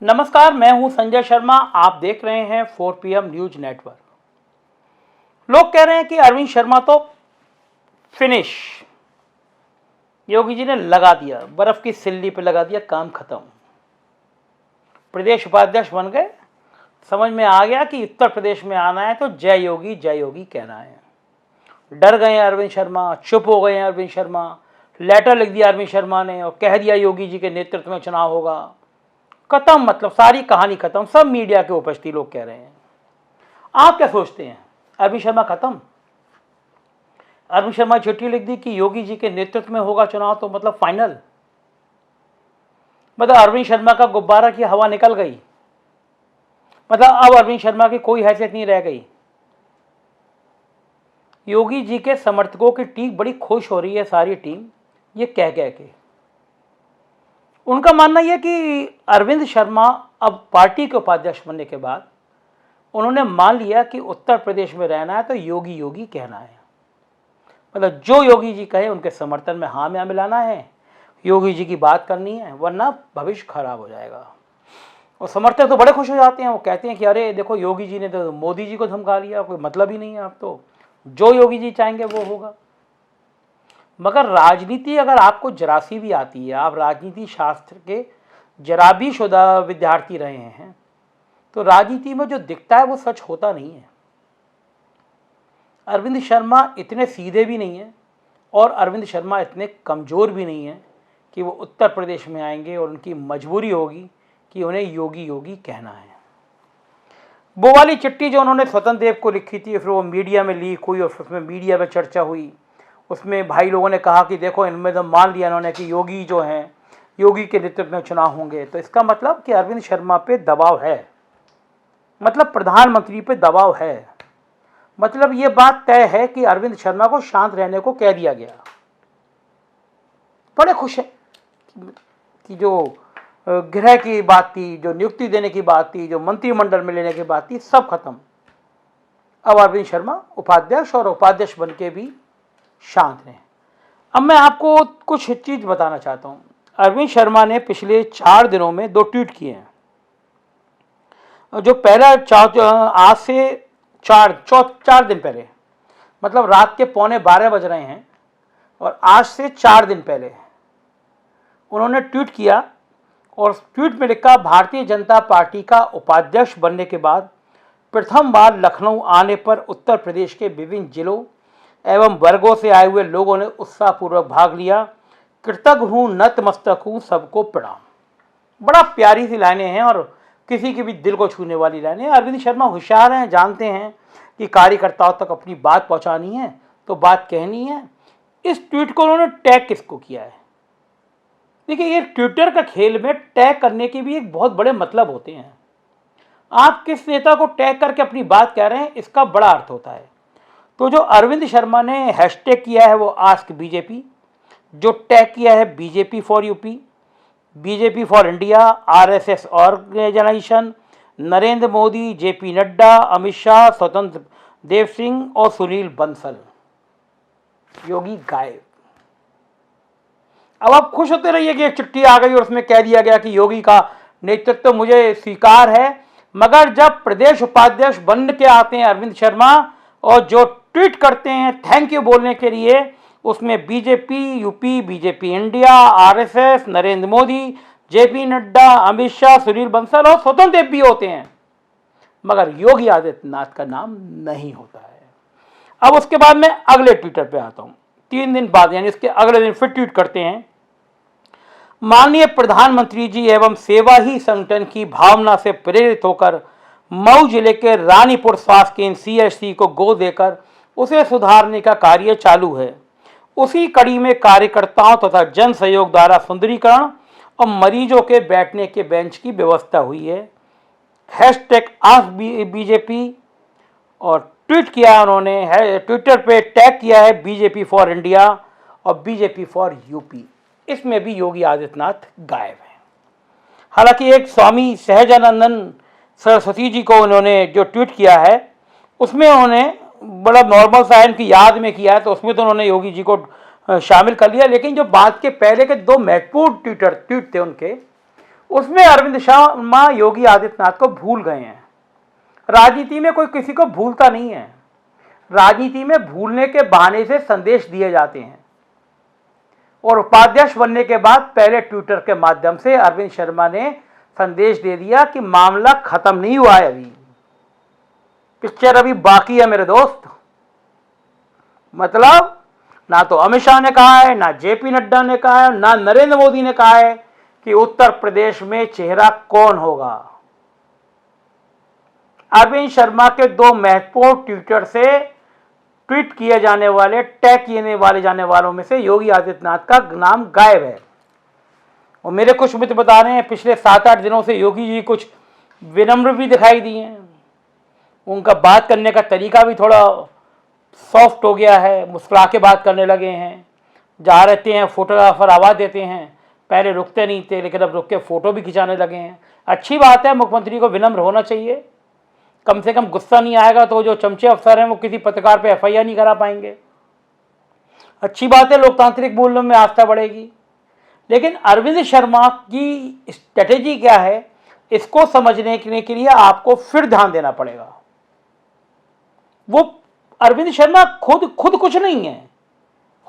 नमस्कार, मैं हूं संजय शर्मा। आप देख रहे हैं 4 PM न्यूज नेटवर्क। लोग कह रहे हैं कि अरविंद शर्मा तो फिनिश, योगी जी ने लगा दिया, बर्फ की सिल्ली पे लगा दिया, काम खत्म, प्रदेश उपाध्यक्ष बन गए। समझ में आ गया कि उत्तर प्रदेश में आना है तो जय योगी कहना है। डर गए अरविंद शर्मा, चुप हो गए अरविंद शर्मा, लेटर लिख दिया अरविंद शर्मा ने और कह दिया योगी जी के नेतृत्व में चुनाव होगा। खत्म, मतलब सारी कहानी खत्म। सब मीडिया के उपस्थित लोग कह रहे हैं। आप क्या सोचते हैं? अरविंद शर्मा खत्म? अरविंद शर्मा चिट्ठी लिख दी कि योगी जी के नेतृत्व में होगा चुनाव, तो मतलब फाइनल, मतलब अरविंद शर्मा का गुब्बारा की हवा निकल गई, मतलब अब अरविंद शर्मा की कोई हैसियत नहीं रह गई। योगी जी के समर्थकों की टीम बड़ी खुश हो रही है, सारी टीम ये कह के। उनका मानना यह कि अरविंद शर्मा अब पार्टी के उपाध्यक्ष बनने के बाद उन्होंने मान लिया कि उत्तर प्रदेश में रहना है तो योगी कहना है। मतलब जो योगी जी कहे उनके समर्थन में हाँ में मिलाना है, योगी जी की बात करनी है, वरना भविष्य खराब हो जाएगा। और समर्थक तो बड़े खुश हो जाते हैं, वो कहते हैं कि अरे देखो योगी जी ने तो मोदी जी को धमका लिया, कोई मतलब ही नहीं है, आप तो जो योगी जी चाहेंगे वो होगा। मगर राजनीति अगर आपको जरा सी भी आती है, आप राजनीति शास्त्र के जरा भी शुदा विद्यार्थी रहे हैं, तो राजनीति में जो दिखता है वो सच होता नहीं है। अरविंद शर्मा इतने सीधे भी नहीं है और अरविंद शर्मा इतने कमज़ोर भी नहीं है कि वो उत्तर प्रदेश में आएंगे और उनकी मजबूरी होगी कि उन्हें योगी कहना है। वो वाली चिट्ठी जो उन्होंने स्वतंत्र देव को लिखी थी, फिर वो मीडिया में लीक हुई और उसमें मीडिया में चर्चा हुई। उसमें भाई लोगों ने कहा कि देखो इनमें तो मान लिया इन्होंने कि योगी जो हैं, योगी के नेतृत्व में चुनाव होंगे, तो इसका मतलब कि अरविंद शर्मा पे दबाव है, मतलब प्रधानमंत्री पे दबाव है। मतलब ये बात तय है कि अरविंद शर्मा को शांत रहने को कह दिया गया। बड़े खुश हैं कि जो गृह की बात थी, जो नियुक्ति देने की बात थी, जो मंत्रिमंडल में लेने की बात थी, सब खत्म। अब अरविंद शर्मा उपाध्यक्ष और उपाध्यक्ष बन के भी शांत रहें। अब मैं आपको कुछ चीज़ बताना चाहता हूँ। अरविंद शर्मा ने पिछले 4 दिनों में 2 ट्वीट किए हैं। जो पहला आज से 4 दिन पहले, मतलब रात के 11:15 बज रहे हैं और आज से 4 दिन पहले उन्होंने ट्वीट किया और ट्वीट में लिखा, भारतीय जनता पार्टी का उपाध्यक्ष बनने के बाद प्रथम बार लखनऊ आने पर उत्तर प्रदेश के विभिन्न जिलों एवं वर्गों से आए हुए लोगों ने उत्साहपूर्वक भाग लिया। कृतज्ञ हूँ, नतमस्तक हूँ, सबको प्रणाम। बड़ा प्यारी सी लाइनें हैं और किसी के भी दिल को छूने वाली लाइनें। अरविंद शर्मा होशियार हैं, जानते हैं कि कार्यकर्ताओं तक अपनी बात पहुंचानी है तो बात कहनी है। इस ट्वीट को उन्होंने टैग किसको किया है? देखिए, ये ट्विटर का खेल में टैग करने के भी एक बहुत बड़े मतलब होते हैं। आप किस नेता को टैग करके अपनी बात कह रहे हैं, इसका बड़ा अर्थ होता है। तो जो अरविंद शर्मा ने हैशटैग किया है वो आस्क बीजेपी, जो टैग किया है BJP for UP, BJP for India, RSS organisation, Narendra Modi, JP Nadda, Amit Shah, Swatantra Dev Singh और सुनील बंसल, योगी गायब। अब आप खुश होते रहिए कि एक चिट्ठी आ गई और उसमें कह दिया गया कि योगी का नेतृत्व मुझे स्वीकार है। मगर जब प्रदेश उपाध्यक्ष बन के आते हैं अरविंद शर्मा और जो ट्वीट करते हैं थैंक यू बोलने के लिए, उसमें BJP UP, BJP India, RSS, Narendra Modi, JP Nadda, Amit Shah, Sunil Bansal और स्वतंत्र देव भी होते हैं, मगर योगी आदित्यनाथ का नाम नहीं होता है। अब उसके बाद मैं अगले ट्विटर पे आता हूं। 3 दिन बाद यानी इसके अगले दिन फिर ट्वीट करते हैं, माननीय प्रधानमंत्री जी एवं सेवा ही संगठन की भावना से प्रेरित होकर मऊ जिले के रानीपुर स्वास्थ्य केंद्र CHC को गोद देकर उसे सुधारने का कार्य चालू है। उसी कड़ी में कार्यकर्ताओं तथा जन सहयोग द्वारा सुंदरीकरण और मरीजों के बैठने के बेंच की व्यवस्था हुई है। हैशटैग आस्क बीजेपी और ट्वीट किया उन्होंने है, ट्विटर पे टैग किया है बीजेपी फॉर इंडिया और बीजेपी फॉर यूपी। इसमें भी योगी आदित्यनाथ गायब है। हालांकि एक स्वामी सहजानंदन सरस्वती जी को उन्होंने जो ट्वीट किया है उसमें उन्होंने बड़ा नॉर्मल सा इनकी याद में किया है, तो उसमें तो उन्होंने योगी जी को शामिल कर लिया। लेकिन जो बात के पहले के 2 महत्वपूर्ण ट्वीट थे उनके, उसमें अरविंद शर्मा योगी आदित्यनाथ को भूल गए हैं। राजनीति में कोई किसी को भूलता नहीं है, राजनीति में भूलने के बहाने से संदेश दिए जाते हैं। और उपाध्यक्ष बनने के बाद पहले ट्विटर के माध्यम से अरविंद शर्मा ने संदेश दे दिया कि मामला खत्म नहीं हुआ है, अभी पिक्चर अभी बाकी है मेरे दोस्त। मतलब ना तो अमित शाह ने कहा है, ना जेपी नड्डा ने कहा है, ना नरेंद्र मोदी ने कहा है कि उत्तर प्रदेश में चेहरा कौन होगा। अरविंद शर्मा के दो महत्वपूर्ण ट्विटर से ट्वीट किए जाने वाले, टैग किए जाने वालों में से योगी आदित्यनाथ का नाम गायब है। और मेरे कुछ मित्र बता रहे हैं पिछले 7-8 दिनों से योगी जी कुछ विनम्र भी दिखाई दिए हैं, उनका बात करने का तरीका भी थोड़ा सॉफ्ट हो गया है, मुस्कुरा के बात करने लगे हैं। जहाँ रहते हैं फोटोग्राफर आवाज़ देते हैं, पहले रुकते नहीं थे लेकिन अब रुक के फ़ोटो भी खिंचाने लगे हैं। अच्छी बात है, मुख्यमंत्री को विनम्र होना चाहिए, कम से कम गुस्सा नहीं आएगा तो जो चमचे अफसर हैं वो किसी पत्रकार पे एफआईआर नहीं करा पाएंगे। अच्छी बात है, लोकतांत्रिक मूल्यों में आस्था बढ़ेगी। लेकिन अरविंद शर्मा की स्ट्रेटेजी क्या है, इसको समझने के लिए आपको फिर ध्यान देना पड़ेगा। वो अरविंद शर्मा खुद कुछ नहीं है,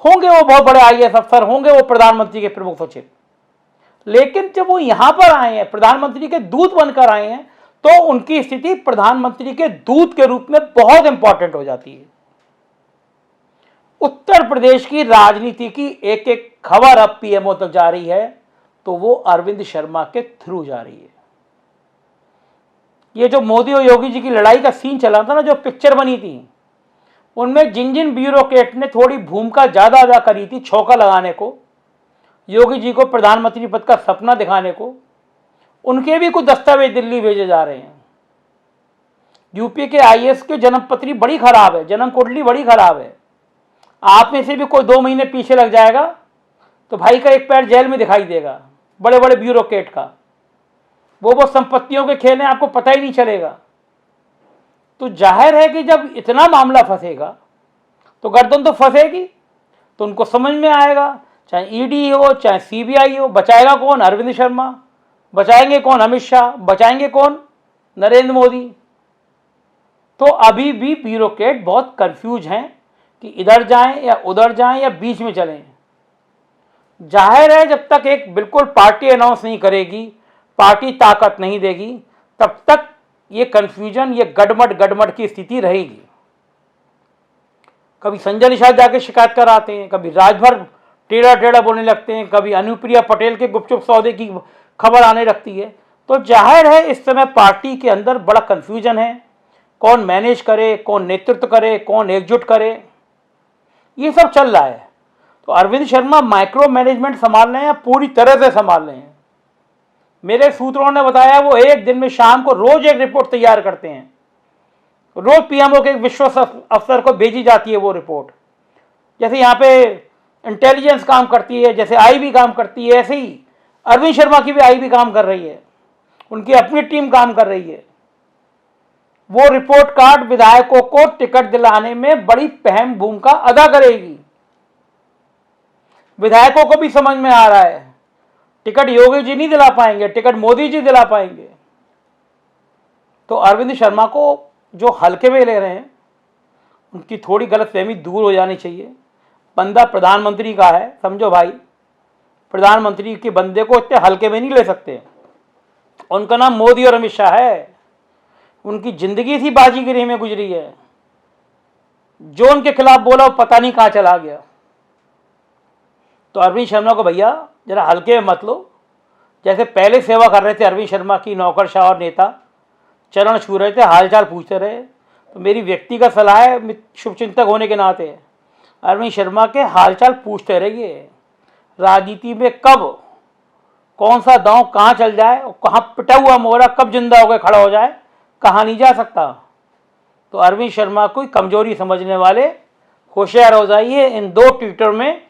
होंगे वो बहुत बड़े आईएएस अफसर, होंगे वो प्रधानमंत्री के प्रमुख सचिव, लेकिन जब वो यहां पर आए हैं, प्रधानमंत्री के दूत बनकर आए हैं, तो उनकी स्थिति प्रधानमंत्री के दूत के रूप में बहुत इंपॉर्टेंट हो जाती है। उत्तर प्रदेश की राजनीति की एक एक खबर अब पीएमओ तक जा रही है तो वो अरविंद शर्मा के थ्रू जा रही है। ये जो मोदी और योगी जी की लड़ाई का सीन चला था ना, जो पिक्चर बनी थी, उनमें जिन जिन ब्यूरोक्रेट ने थोड़ी भूमिका ज्यादा अदा करी थी छौका लगाने को, योगी जी को प्रधानमंत्री पद का सपना दिखाने को, उनके भी कुछ दस्तावेज दिल्ली भेजे जा रहे हैं। यूपी के आईएएस की जन्मपत्री बड़ी खराब है, जन्म कुंडली बड़ी खराब है। आप में से भी कोई 2 महीने पीछे लग जाएगा तो भाई का एक पैर जेल में दिखाई देगा, बड़े बड़े ब्यूरोक्रेट का। वो संपत्तियों के खेल हैं, आपको पता ही नहीं चलेगा। तो जाहिर है कि जब इतना मामला फंसेगा तो गर्दन तो फंसेगी, तो उनको समझ में आएगा, चाहे ईडी हो चाहे सीबीआई हो, बचाएगा कौन? अरविंद शर्मा। बचाएंगे कौन? अमित शाह। बचाएंगे कौन? नरेंद्र मोदी। तो अभी भी ब्यूरोक्रेट बहुत कंफ्यूज हैं कि इधर जाएं या उधर जाएं या बीच में चलें। जाहिर है जब तक एक बिल्कुल पार्टी अनाउंस नहीं करेगी, पार्टी ताकत नहीं देगी, तब तक ये कंफ्यूजन, ये गड़मड़ की स्थिति रहेगी। कभी संजय निषाद जाके शिकायत कराते हैं, कभी राजभर टेढ़ा बोलने लगते हैं, कभी अनुप्रिया पटेल के गुपचुप सौदे की खबर आने लगती है। तो जाहिर है इस समय पार्टी के अंदर बड़ा कंफ्यूजन है, कौन मैनेज करे, कौन नेतृत्व करे, कौन एकजुट करे, ये सब चल रहा है। तो अरविंद शर्मा माइक्रो मैनेजमेंट संभाल रहे हैं, पूरी तरह से संभाल रहे हैं। मेरे सूत्रों ने बताया वो एक दिन में शाम को रोज एक रिपोर्ट तैयार करते हैं, रोज पीएमओ के विश्वस्त अफसर को भेजी जाती है वो रिपोर्ट। जैसे यहाँ पे इंटेलिजेंस काम करती है, जैसे आईबी काम करती है, ऐसे ही अरविंद शर्मा की भी आईबी काम कर रही है, उनकी अपनी टीम काम कर रही है। वो रिपोर्ट कार्ड विधायकों को टिकट दिलाने में बड़ी अहम भूमिका अदा करेगी। विधायकों को भी समझ में आ रहा है टिकट योगी जी नहीं दिला पाएंगे, टिकट मोदी जी दिला पाएंगे। तो अरविंद शर्मा को जो हल्के में ले रहे हैं, उनकी थोड़ी गलतफहमी दूर हो जानी चाहिए। बंदा प्रधानमंत्री का है, समझो भाई, प्रधानमंत्री के बंदे को इतने हल्के में नहीं ले सकते। उनका नाम मोदी और अमित शाह है, उनकी जिंदगी थी बाजीगरी में गुजरी है। जो उनके खिलाफ बोला वो पता नहीं कहाँ चला गया। तो अरविंद शर्मा को भैया जरा हल्के में मत लो। जैसे पहले सेवा कर रहे थे अरविंद शर्मा की नौकरशाह और नेता, चरण छू रहे थे, हालचाल पूछते रहे। तो मेरी व्यक्तिगत सलाह है, शुभचिंतक होने के नाते, अरविंद शर्मा के हालचाल पूछते रहिए। राजनीति में कब कौन सा दांव कहाँ चल जाए, कहाँ पिटा हुआ मोहरा कब जिंदा होकर खड़ा हो जाए, कहाँ नहीं जा सकता। तो अरविंद शर्मा को कमजोरी समझने वाले होशियार हो जाइए। इन 2 ट्विटर में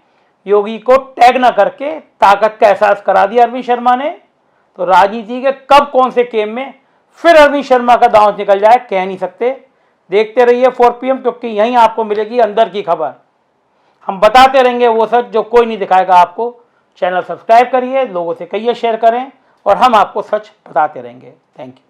योगी को टैग ना करके ताकत का एहसास करा दिया अरविंद शर्मा ने। तो राजनीति के कब कौन से गेम में फिर अरविंद शर्मा का दांव निकल जाए कह नहीं सकते। देखते रहिए 4 PM, क्योंकि यहीं आपको मिलेगी अंदर की खबर। हम बताते रहेंगे वो सच जो कोई नहीं दिखाएगा आपको। चैनल सब्सक्राइब करिए, लोगों से कहिए शेयर करें, और हम आपको सच बताते रहेंगे। Thank you.